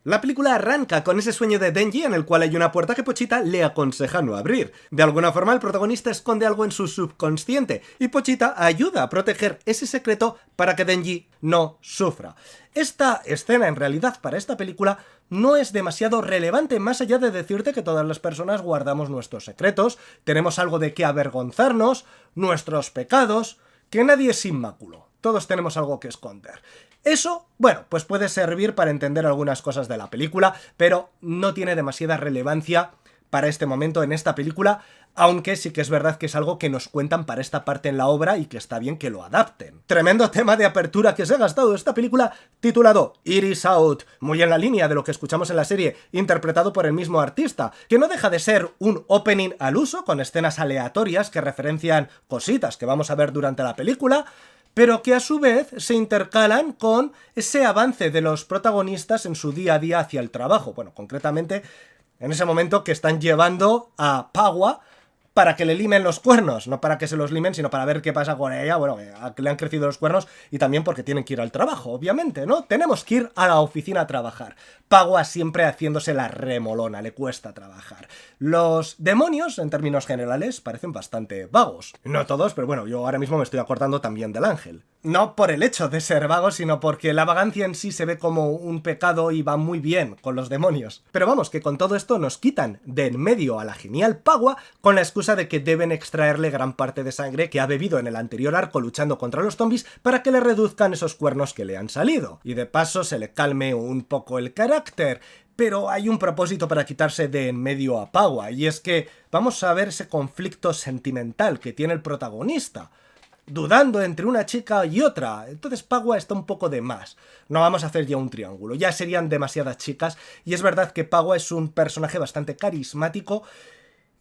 La película arranca con ese sueño de Denji en el cual hay una puerta que Pochita le aconseja no abrir. De alguna forma el protagonista esconde algo en su subconsciente y Pochita ayuda a proteger ese secreto para que Denji no sufra. Esta escena en realidad para esta película no es demasiado relevante más allá de decirte que todas las personas guardamos nuestros secretos, tenemos algo de qué avergonzarnos, nuestros pecados, que nadie es inmáculo. Todos tenemos algo que esconder. Eso, bueno, pues puede servir para entender algunas cosas de la película, pero no tiene demasiada relevancia para este momento en esta película, aunque sí que es verdad que es algo que nos cuentan para esta parte en la obra y que está bien que lo adapten. Tremendo tema de apertura que se ha gastado esta película, titulado Iris Out, muy en la línea de lo que escuchamos en la serie, interpretado por el mismo artista, que no deja de ser un opening al uso, con escenas aleatorias que referencian cositas que vamos a ver durante la película, pero que a su vez se intercalan con ese avance de los protagonistas en su día a día hacia el trabajo. Bueno, concretamente, en ese momento que están llevando a Paua para que le limen los cuernos, no para que se los limen, sino para ver qué pasa con ella, bueno, que le han crecido los cuernos y también porque tienen que ir al trabajo, obviamente, ¿no? Tenemos que ir a la oficina a trabajar. Paua siempre haciéndose la remolona, le cuesta trabajar. Los demonios, en términos generales, parecen bastante vagos. No todos, pero bueno, yo ahora mismo me estoy acordando también del ángel. No por el hecho de ser vagos, sino porque la vagancia en sí se ve como un pecado y va muy bien con los demonios. Pero vamos, que con todo esto nos quitan de en medio a la genial Paua con la excusa de que deben extraerle gran parte de sangre que ha bebido en el anterior arco luchando contra los zombies para que le reduzcan esos cuernos que le han salido. Y de paso se le calme un poco el carácter. Pero hay un propósito para quitarse de en medio a Paua, y es que vamos a ver ese conflicto sentimental que tiene el protagonista, dudando entre una chica y otra. Entonces Paua está un poco de más. No vamos a hacer ya un triángulo, ya serían demasiadas chicas, y es verdad que Paua es un personaje bastante carismático,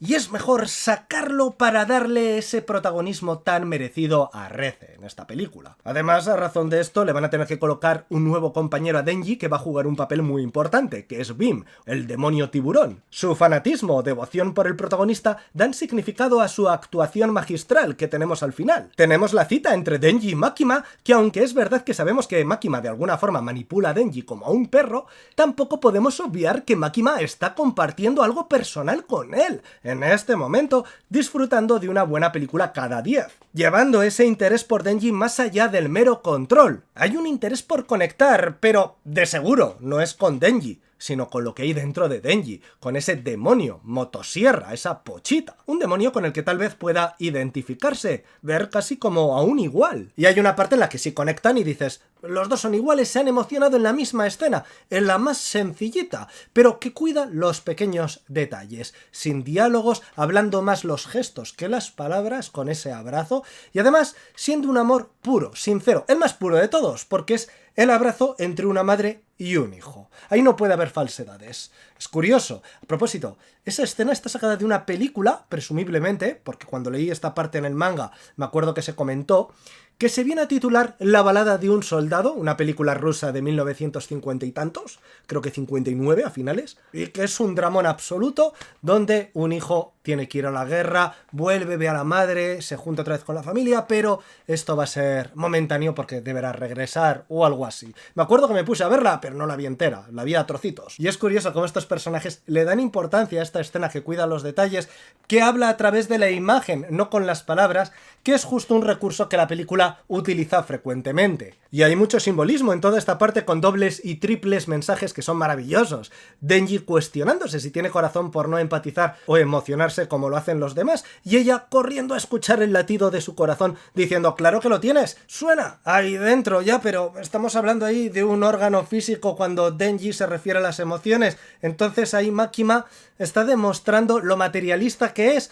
y es mejor sacarlo para darle ese protagonismo tan merecido a Reze en esta película. Además, a razón de esto, le van a tener que colocar un nuevo compañero a Denji que va a jugar un papel muy importante, que es Bim, el demonio tiburón. Su fanatismo o devoción por el protagonista dan significado a su actuación magistral que tenemos al final. Tenemos la cita entre Denji y Makima, que aunque es verdad que sabemos que Makima de alguna forma manipula a Denji como a un perro, tampoco podemos obviar que Makima está compartiendo algo personal con él en este momento, disfrutando de una buena película cada 10, llevando ese interés por Denji más allá del mero control. Hay un interés por conectar, pero de seguro no es con Denji, sino con lo que hay dentro de Denji, con ese demonio, motosierra, esa Pochita. Un demonio con el que tal vez pueda identificarse, ver casi como a un igual. Y hay una parte en la que sí conectan y dices, los dos son iguales, se han emocionado en la misma escena, en la más sencillita, pero que cuida los pequeños detalles, sin diálogos, hablando más los gestos que las palabras, con ese abrazo, y además siendo un amor puro, sincero, el más puro de todos, porque es el abrazo entre una madre y un hijo. Ahí no puede haber falsedades. Es curioso. A propósito, esa escena está sacada de una película, presumiblemente, porque cuando leí esta parte en el manga me acuerdo que se comentó, que se viene a titular La balada de un soldado, una película rusa de 1950 y tantos, creo que 59 a finales, y que es un dramón absoluto donde un hijo tiene que ir a la guerra, vuelve, ve a la madre, se junta otra vez con la familia, pero esto va a ser momentáneo porque deberá regresar o algo así. Me acuerdo que me puse a verla, pero no la vi entera, la vi a trocitos. Y es curioso cómo estos personajes le dan importancia a esta escena que cuida los detalles, que habla a través de la imagen, no con las palabras, que es justo un recurso que la película utiliza frecuentemente. Y hay mucho simbolismo en toda esta parte con dobles y triples mensajes que son maravillosos. Denji cuestionándose si tiene corazón por no empatizar o emocionarse como lo hacen los demás, y ella corriendo a escuchar el latido de su corazón diciendo, claro que lo tienes, suena ahí dentro ya, pero estamos hablando ahí de un órgano físico cuando Denji se refiere a las emociones. Entonces ahí Makima está demostrando lo materialista que es.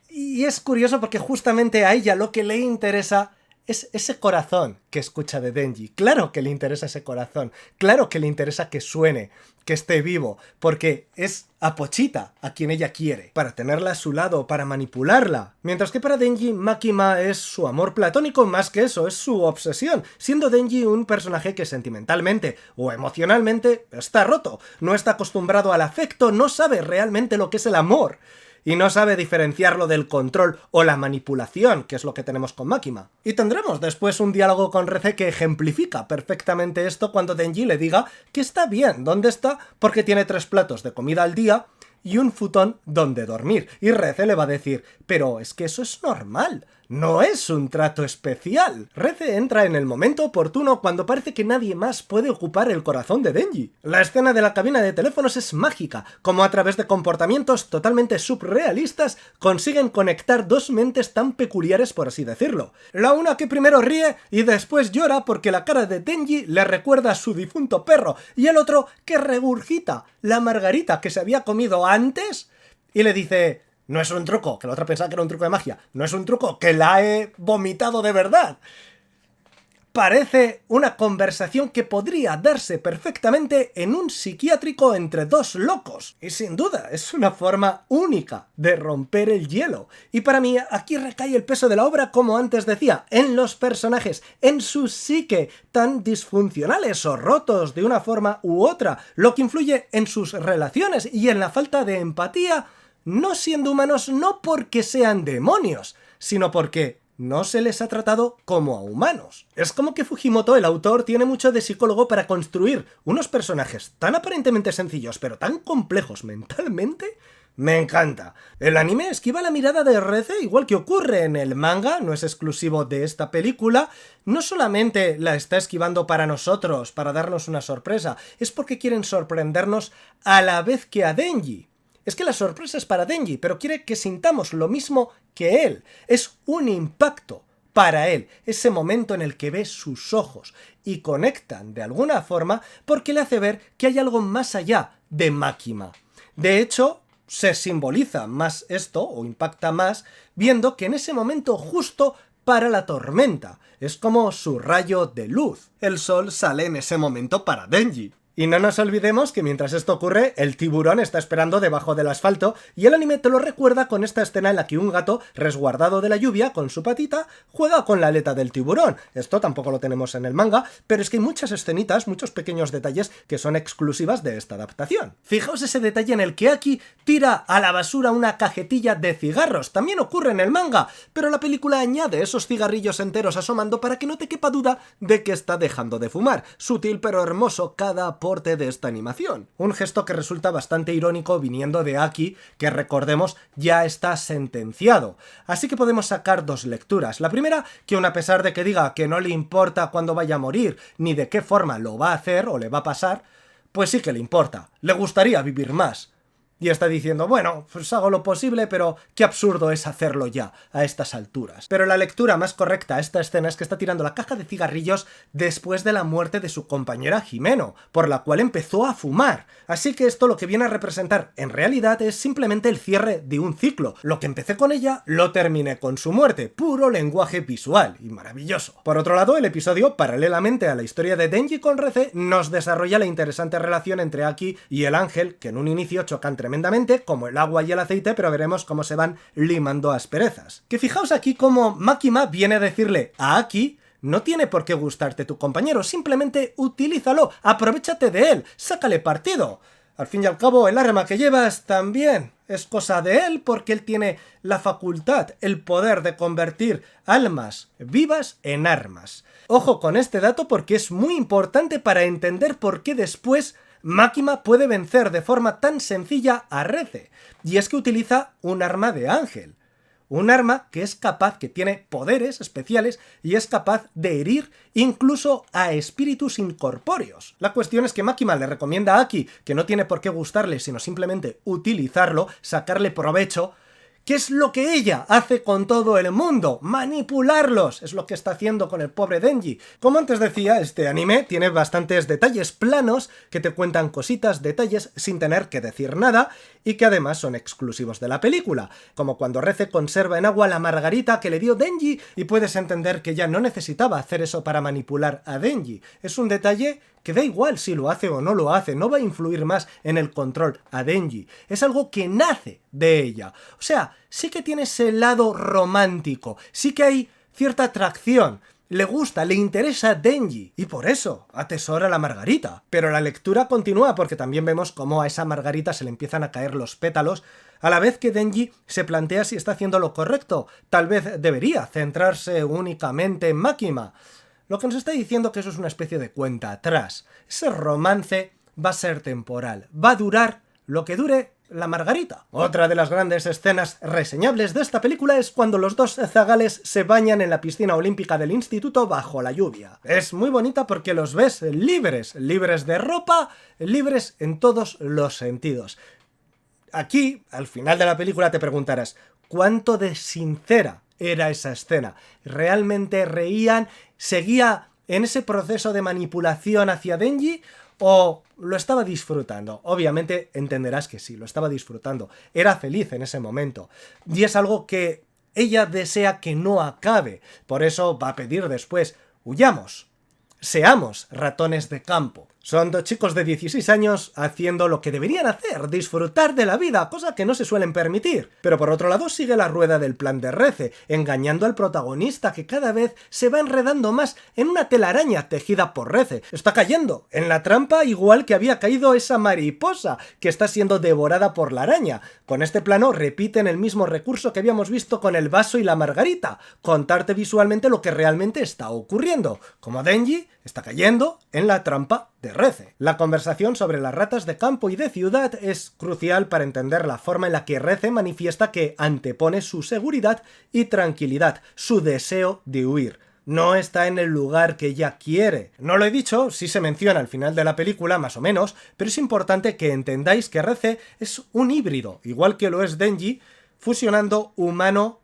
Y es curioso porque justamente a ella lo que le interesa es ese corazón que escucha de Denji. Claro que le interesa ese corazón, claro que le interesa que suene, que esté vivo, porque es a Pochita a quien ella quiere, para tenerla a su lado, para manipularla. Mientras que para Denji, Makima es su amor platónico, más que eso, es su obsesión, siendo Denji un personaje que sentimentalmente o emocionalmente está roto, no está acostumbrado al afecto, no sabe realmente lo que es el amor. y no sabe diferenciarlo del control o la manipulación, que es lo que tenemos con Makima. Y tendremos después un diálogo con Reze que ejemplifica perfectamente esto cuando Denji le diga que está bien donde está porque tiene 3 platos de comida al día y un futón donde dormir. Y Reze le va a decir, pero es que eso es normal, no es un trato especial. Reze entra en el momento oportuno cuando parece que nadie más puede ocupar el corazón de Denji. La escena de la cabina de teléfonos es mágica, como a través de comportamientos totalmente subrealistas consiguen conectar 2 mentes tan peculiares, por así decirlo. La una que primero ríe y después llora porque la cara de Denji le recuerda a su difunto perro, y el otro que regurgita la margarita que se había comido antes y le dice, no es un truco, que la otra pensaba que era un truco de magia, no es un truco, que la he vomitado de verdad. Parece una conversación que podría darse perfectamente en un psiquiátrico entre 2 locos. Y sin duda, es una forma única de romper el hielo. Y para mí, aquí recae el peso de la obra, como antes decía, en los personajes, en su psique, tan disfuncionales o rotos de una forma u otra, lo que influye en sus relaciones y en la falta de empatía, no siendo humanos no porque sean demonios, sino porque no se les ha tratado como a humanos. Es como que Fujimoto, el autor, tiene mucho de psicólogo para construir unos personajes tan aparentemente sencillos, pero tan complejos mentalmente. Me encanta. El anime esquiva la mirada de Reze, igual que ocurre en el manga, no es exclusivo de esta película. No solamente la está esquivando para nosotros, para darnos una sorpresa, es porque quieren sorprendernos a la vez que a Denji. Es que la sorpresa es para Denji, pero quiere que sintamos lo mismo que él. Es un impacto para él, ese momento en el que ve sus ojos y conectan de alguna forma porque le hace ver que hay algo más allá de Makima. De hecho, se simboliza más esto, o impacta más, viendo que en ese momento justo para la tormenta. Es como su rayo de luz. El sol sale en ese momento para Denji. Y no nos olvidemos que mientras esto ocurre, el tiburón está esperando debajo del asfalto y el anime te lo recuerda con esta escena en la que un gato, resguardado de la lluvia, con su patita, juega con la aleta del tiburón. Esto tampoco lo tenemos en el manga, pero es que hay muchas escenitas, muchos pequeños detalles que son exclusivas de esta adaptación. Fijaos ese detalle en el que Aki tira a la basura una cajetilla de cigarros. También ocurre en el manga, pero la película añade esos cigarrillos enteros asomando para que no te quepa duda de que está dejando de fumar. Sutil pero hermoso cada de esta animación. Un gesto que resulta bastante irónico viniendo de Aki, que recordemos ya está sentenciado. Así que podemos sacar 2 lecturas. La primera, que aun a pesar de que diga que no le importa cuándo vaya a morir, ni de qué forma lo va a hacer o le va a pasar, pues sí que le importa. Le gustaría vivir más. Y está diciendo, bueno, pues hago lo posible, pero qué absurdo es hacerlo ya, a estas alturas. Pero la lectura más correcta a esta escena es que está tirando la caja de cigarrillos después de la muerte de su compañera Jimeno, por la cual empezó a fumar. Así que esto lo que viene a representar en realidad es simplemente el cierre de un ciclo. Lo que empecé con ella, lo terminé con su muerte. Puro lenguaje visual y maravilloso. Por otro lado, el episodio, paralelamente a la historia de Denji con Reze, nos desarrolla la interesante relación entre Aki y el ángel, que en un inicio chocan tremendamente, como el agua y el aceite, pero veremos cómo se van limando asperezas. Que fijaos aquí cómo Makima viene a decirle a Aki: no tiene por qué gustarte tu compañero, simplemente utilízalo, aprovéchate de él, sácale partido. Al fin y al cabo, el arma que llevas también es cosa de él, porque él tiene la facultad, el poder de convertir almas vivas en armas. Ojo con este dato porque es muy importante para entender por qué después Makima puede vencer de forma tan sencilla a Reze, y es que utiliza un arma de ángel. Un arma que es capaz, que tiene poderes especiales y es capaz de herir incluso a espíritus incorpóreos. La cuestión es que Makima le recomienda a Aki que no tiene por qué gustarle, sino simplemente utilizarlo, sacarle provecho. ¿Qué es lo que ella hace con todo el mundo? ¡Manipularlos! Es lo que está haciendo con el pobre Denji. Como antes decía, este anime tiene bastantes detalles planos que te cuentan cositas, detalles sin tener que decir nada y que además son exclusivos de la película, como cuando Reze conserva en agua la margarita que le dio Denji y puedes entender que ya no necesitaba hacer eso para manipular a Denji. Es un detalle que da igual si lo hace o no lo hace, no va a influir más en el control a Denji. Es algo que nace de ella. O sea, sí que tiene ese lado romántico, sí que hay cierta atracción le gusta, le interesa Denji, y por eso atesora la margarita. Pero la lectura continúa porque también vemos cómo a esa margarita se le empiezan a caer los pétalos, a la vez que Denji se plantea si está haciendo lo correcto. Tal vez debería centrarse únicamente en Makima. Lo que nos está diciendo que eso es una especie de cuenta atrás. Ese romance va a ser temporal, va a durar lo que dure la margarita. Otra de las grandes escenas reseñables de esta película es cuando los dos zagales se bañan en la piscina olímpica del instituto bajo la lluvia. Es muy bonita porque los ves libres, libres de ropa, libres en todos los sentidos. Aquí, al final de la película, te preguntarás, ¿cuánto de sincera era esa escena? ¿Realmente reían? ¿Seguía en ese proceso de manipulación hacia Denji? ¿O lo estaba disfrutando? Obviamente entenderás que sí, lo estaba disfrutando. Era feliz en ese momento. Y es algo que ella desea que no acabe. Por eso va a pedir después, huyamos, seamos ratones de campo. Son dos chicos de 16 años haciendo lo que deberían hacer, disfrutar de la vida, cosa que no se suelen permitir. Pero por otro lado sigue la rueda del plan de Reze, engañando al protagonista que cada vez se va enredando más en una telaraña tejida por Reze. Está cayendo en la trampa igual que había caído esa mariposa que está siendo devorada por la araña. Con este plano repiten el mismo recurso que habíamos visto con el vaso y la margarita, contarte visualmente lo que realmente está ocurriendo, como Denji está cayendo en la trampa de Reze. La conversación sobre las ratas de campo y de ciudad es crucial para entender la forma en la que Reze manifiesta que antepone su seguridad y tranquilidad, su deseo de huir. No está en el lugar que ella quiere. No lo he dicho, sí se menciona al final de la película, más o menos, pero es importante que entendáis que Reze es un híbrido, igual que lo es Denji, fusionando humano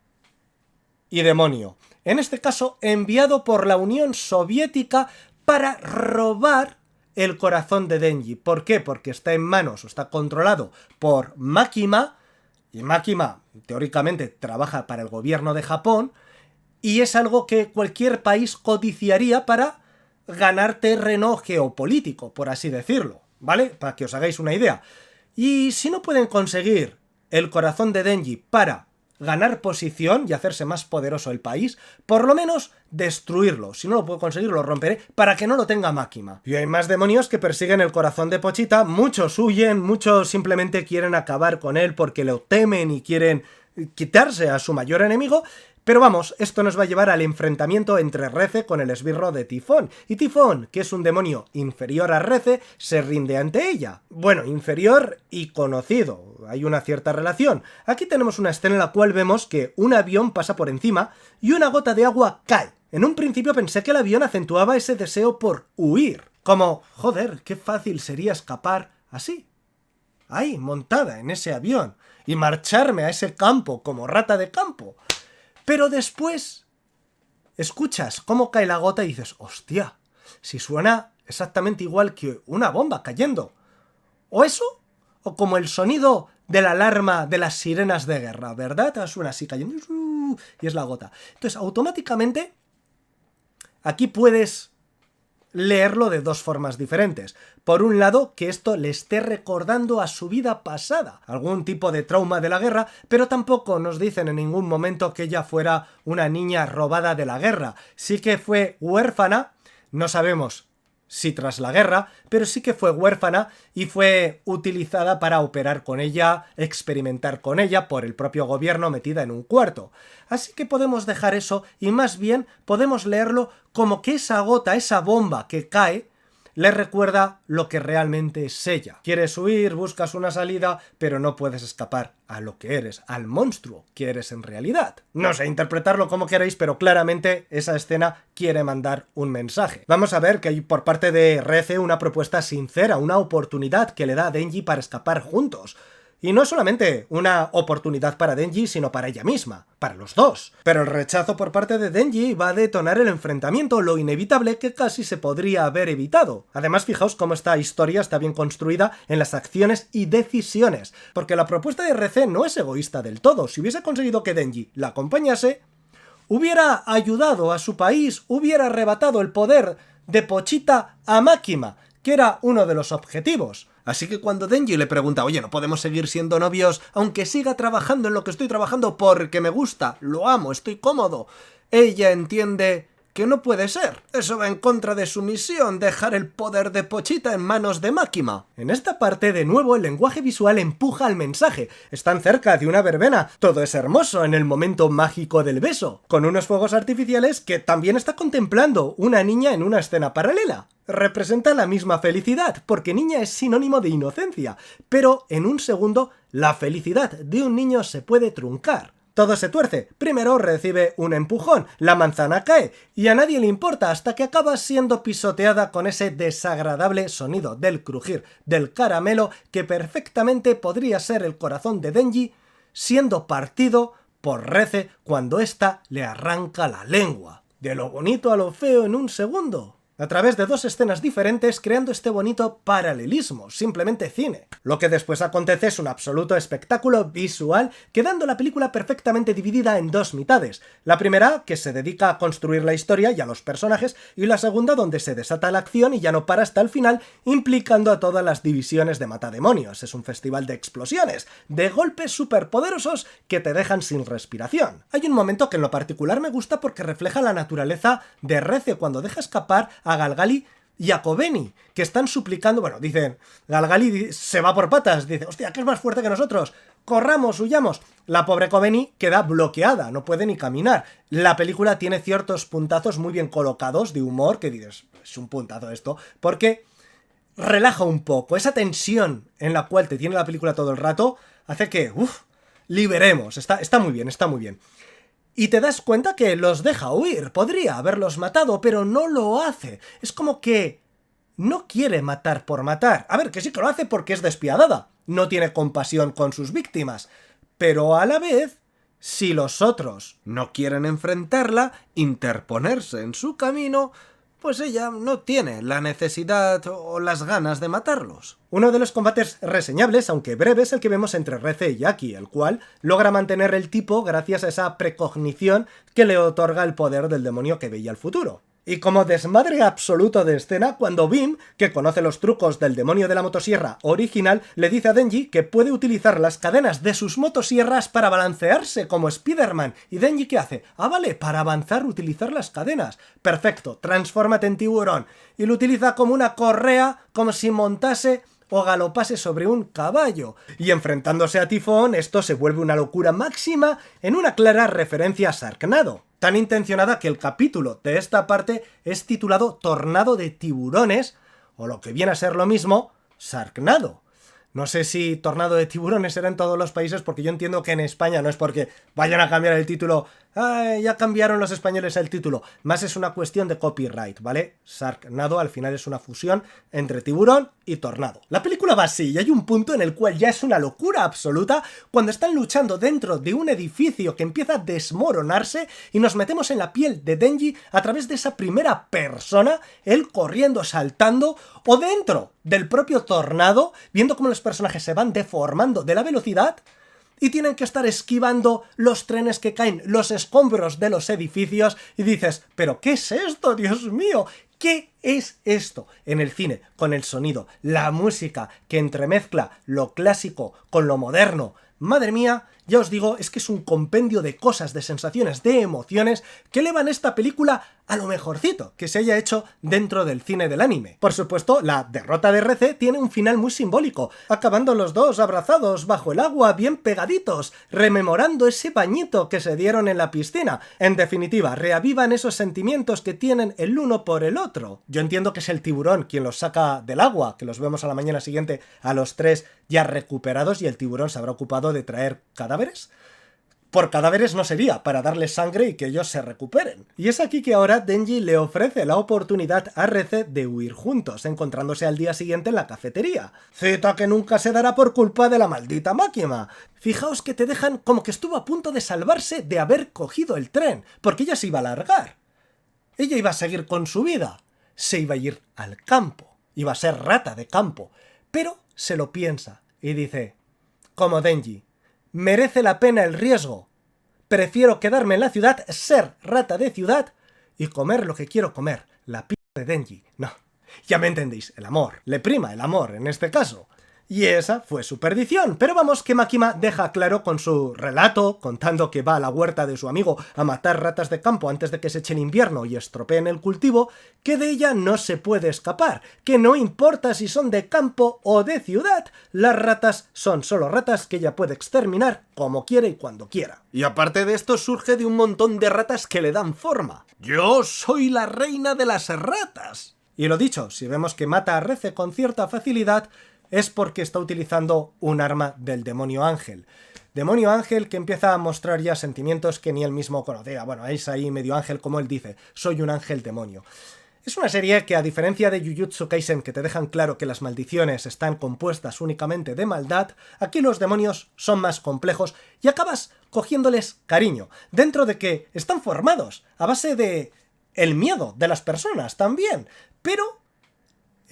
y demonio. En este caso, enviado por la Unión Soviética para robar el corazón de Denji. ¿Por qué? Porque está en manos o está controlado por Makima, y Makima teóricamente trabaja para el gobierno de Japón, y es algo que cualquier país codiciaría para ganar terreno geopolítico, por así decirlo, ¿vale? Para que os hagáis una idea. Y si no pueden conseguir el corazón de Denji para ganar posición y hacerse más poderoso el país, por lo menos destruirlo. Si no lo puedo conseguir, lo romperé para que no lo tenga Makima. Y hay más demonios que persiguen el corazón de Pochita, muchos huyen, muchos simplemente quieren acabar con él porque lo temen y quieren quitarse a su mayor enemigo. Pero vamos, esto nos va a llevar al enfrentamiento entre Reze con el esbirro de Tifón. Y Tifón, que es un demonio inferior a Reze, se rinde ante ella. Bueno, inferior y conocido. Hay una cierta relación. Aquí tenemos una escena en la cual vemos que un avión pasa por encima y una gota de agua cae. En un principio pensé que el avión acentuaba ese deseo por huir. Como, joder, qué fácil sería escapar así. Ahí, montada en ese avión. Y marcharme a ese campo como rata de campo. Pero después escuchas cómo cae la gota y dices, hostia, si suena exactamente igual que una bomba cayendo. O eso, o como el sonido de la alarma de las sirenas de guerra, ¿verdad? Suena así cayendo y es la gota. Entonces, automáticamente, aquí puedes leerlo de dos formas diferentes. Por un lado, que esto le esté recordando a su vida pasada, algún tipo de trauma de la guerra, pero tampoco nos dicen en ningún momento que ella fuera una niña robada de la guerra. Sí que fue huérfana, no sabemos si tras la guerra, pero sí que fue huérfana y fue utilizada para operar con ella, experimentar con ella por el propio gobierno metida en un cuarto. Así que podemos dejar eso y más bien podemos leerlo como que esa gota, esa bomba que cae, le recuerda lo que realmente es ella. Quieres huir, buscas una salida, pero no puedes escapar a lo que eres, al monstruo que eres en realidad. No sé interpretarlo como queréis, pero claramente esa escena quiere mandar un mensaje. Vamos a ver que hay por parte de Reze una propuesta sincera, una oportunidad que le da a Denji para escapar juntos. Y no es solamente una oportunidad para Denji, sino para ella misma, para los dos. Pero el rechazo por parte de Denji va a detonar el enfrentamiento, lo inevitable que casi se podría haber evitado. Además, fijaos cómo esta historia está bien construida en las acciones y decisiones, porque la propuesta de Reze no es egoísta del todo. Si hubiese conseguido que Denji la acompañase, hubiera ayudado a su país, hubiera arrebatado el poder de Pochita a Makima, que era uno de los objetivos. Así que cuando Denji le pregunta, oye, ¿no podemos seguir siendo novios aunque siga trabajando en lo que estoy trabajando porque me gusta, lo amo, estoy cómodo? Ella entiende que no puede ser. Eso va en contra de su misión, dejar el poder de Pochita en manos de Máquina. En esta parte, de nuevo, el lenguaje visual empuja al mensaje. Están cerca de una verbena, todo es hermoso en el momento mágico del beso, con unos fuegos artificiales que también está contemplando una niña en una escena paralela. Representa la misma felicidad, porque niña es sinónimo de inocencia, pero en un segundo, la felicidad de un niño se puede truncar. Todo se tuerce. Primero recibe un empujón, la manzana cae, y a nadie le importa hasta que acaba siendo pisoteada con ese desagradable sonido del crujir del caramelo que perfectamente podría ser el corazón de Denji siendo partido por Reze cuando ésta le arranca la lengua. De lo bonito a lo feo en un segundo. A través de dos escenas diferentes, creando este bonito paralelismo, simplemente cine. Lo que después acontece es un absoluto espectáculo visual, quedando la película perfectamente dividida en dos mitades. La primera, que se dedica a construir la historia y a los personajes, y la segunda, donde se desata la acción y ya no para hasta el final, implicando a todas las divisiones de matademonios. Es un festival de explosiones, de golpes superpoderosos que te dejan sin respiración. Hay un momento que en lo particular me gusta porque refleja la naturaleza de Reze cuando deja escapar a Galgali y a Kobeni, que están suplicando, bueno, dicen, Galgali se va por patas, dice, hostia, que es más fuerte que nosotros, corramos, huyamos. La pobre Kobeni queda bloqueada, no puede ni caminar. La película tiene ciertos puntazos muy bien colocados de humor, que dices, es un puntazo esto, porque relaja un poco, esa tensión en la cual te tiene la película todo el rato, hace que, liberemos, está muy bien, está muy bien. Y te das cuenta que los deja huir, podría haberlos matado, pero no lo hace. Es como que no quiere matar por matar. A ver, que sí que lo hace porque es despiadada, no tiene compasión con sus víctimas, pero a la vez, si los otros no quieren enfrentarla, interponerse en su camino, pues ella no tiene la necesidad o las ganas de matarlos. Uno de los combates reseñables, aunque breve, es el que vemos entre Reze y Jackie, el cual logra mantener el tipo gracias a esa precognición que le otorga el poder del demonio que veía el futuro. Y como desmadre absoluto de escena, cuando Bim, que conoce los trucos del demonio de la motosierra original, le dice a Denji que puede utilizar las cadenas de sus motosierras para balancearse como Spider-Man. ¿Y Denji qué hace? Ah, vale, para avanzar utilizar las cadenas. Perfecto, transfórmate en tiburón. Y lo utiliza como una correa, como si montase o galopase sobre un caballo. Y enfrentándose a Tifón, esto se vuelve una locura máxima en una clara referencia a Sharknado. Tan intencionada que el capítulo de esta parte es titulado Tornado de tiburones, o lo que viene a ser lo mismo, Sharknado. No sé si Tornado de tiburones será en todos los países, porque yo entiendo que en España no es porque vayan a cambiar el título, ya cambiaron los españoles el título, más es una cuestión de copyright, ¿vale? Sharknado al final es una fusión entre tiburón y tornado. La película va así, y hay un punto en el cual ya es una locura absoluta cuando están luchando dentro de un edificio que empieza a desmoronarse y nos metemos en la piel de Denji a través de esa primera persona, él corriendo, saltando, o dentro del propio tornado, viendo cómo los personajes se van deformando de la velocidad y tienen que estar esquivando los trenes que caen, los escombros de los edificios, y dices, ¿pero qué es esto, Dios mío? ¿Qué es esto? En el cine, con el sonido, la música que entremezcla lo clásico con lo moderno. Madre mía, ya os digo, es que es un compendio de cosas, de sensaciones, de emociones que elevan esta película a lo mejorcito que se haya hecho dentro del cine del anime. Por supuesto, la derrota de Reze tiene un final muy simbólico, acabando los dos abrazados bajo el agua, bien pegaditos, rememorando ese bañito que se dieron en la piscina. En definitiva, reavivan esos sentimientos que tienen el uno por el otro. Yo entiendo que es el tiburón quien los saca del agua, que los vemos a la mañana siguiente a los tres ya recuperados, y el tiburón se habrá ocupado de traer cadáveres. Por cadáveres no sería, para darles sangre y que ellos se recuperen. Y es aquí que ahora Denji le ofrece la oportunidad a Reze de huir juntos, encontrándose al día siguiente en la cafetería. Cita que nunca se dará por culpa de la maldita máquina. Fijaos que te dejan como que estuvo a punto de salvarse de haber cogido el tren, porque ella se iba a largar. Ella iba a seguir con su vida. Se iba a ir al campo. Iba a ser rata de campo. Pero se lo piensa y dice, como Denji, merece la pena el riesgo. Prefiero quedarme en la ciudad, ser rata de ciudad y comer lo que quiero comer. La p*** de Denji. No, ya me entendéis, el amor. Le prima el amor en este caso. Y esa fue su perdición. Pero vamos, que Makima deja claro con su relato, contando que va a la huerta de su amigo a matar ratas de campo antes de que se eche el invierno y estropeen el cultivo, que de ella no se puede escapar, que no importa si son de campo o de ciudad, las ratas son solo ratas que ella puede exterminar como quiere y cuando quiera. Y aparte de esto surge de un montón de ratas que le dan forma. ¡Yo soy la reina de las ratas! Y lo dicho, si vemos que mata a Rece con cierta facilidad, es porque está utilizando un arma del demonio ángel. Demonio ángel que empieza a mostrar ya sentimientos que ni él mismo conocía. Bueno, es ahí medio ángel, como él dice, soy un ángel demonio. Es una serie que, a diferencia de Jujutsu Kaisen, que te dejan claro que las maldiciones están compuestas únicamente de maldad, aquí los demonios son más complejos y acabas cogiéndoles cariño, dentro de que están formados a base de el miedo de las personas también, pero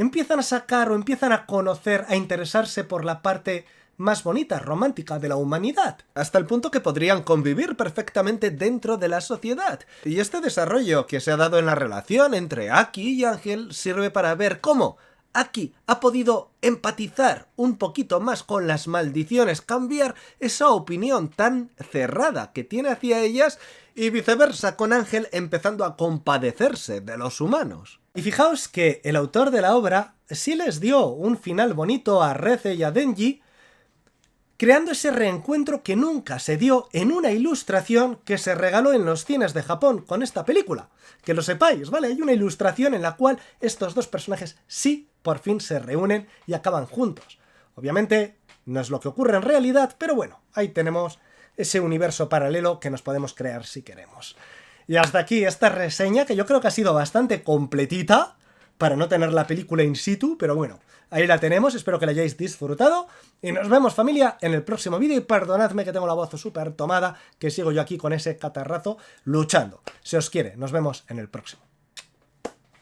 empiezan a sacar o empiezan a conocer, a interesarse por la parte más bonita, romántica de la humanidad, hasta el punto que podrían convivir perfectamente dentro de la sociedad. Y este desarrollo que se ha dado en la relación entre Aki y Ángel sirve para ver cómo Aki ha podido empatizar un poquito más con las maldiciones, cambiar esa opinión tan cerrada que tiene hacia ellas, y viceversa con Ángel empezando a compadecerse de los humanos. Y fijaos que el autor de la obra sí les dio un final bonito a Rece y a Denji, creando ese reencuentro que nunca se dio en una ilustración que se regaló en los cines de Japón con esta película. Que lo sepáis, ¿vale? Hay una ilustración en la cual estos dos personajes sí por fin se reúnen y acaban juntos. Obviamente no es lo que ocurre en realidad, pero bueno, ahí tenemos ese universo paralelo que nos podemos crear si queremos. Y hasta aquí esta reseña, que yo creo que ha sido bastante completita para no tener la película in situ, pero bueno, ahí la tenemos, espero que la hayáis disfrutado, y nos vemos, familia, en el próximo vídeo, y perdonadme que tengo la voz súper tomada, que sigo yo aquí con ese catarrazo luchando. Se os quiere, nos vemos en el próximo.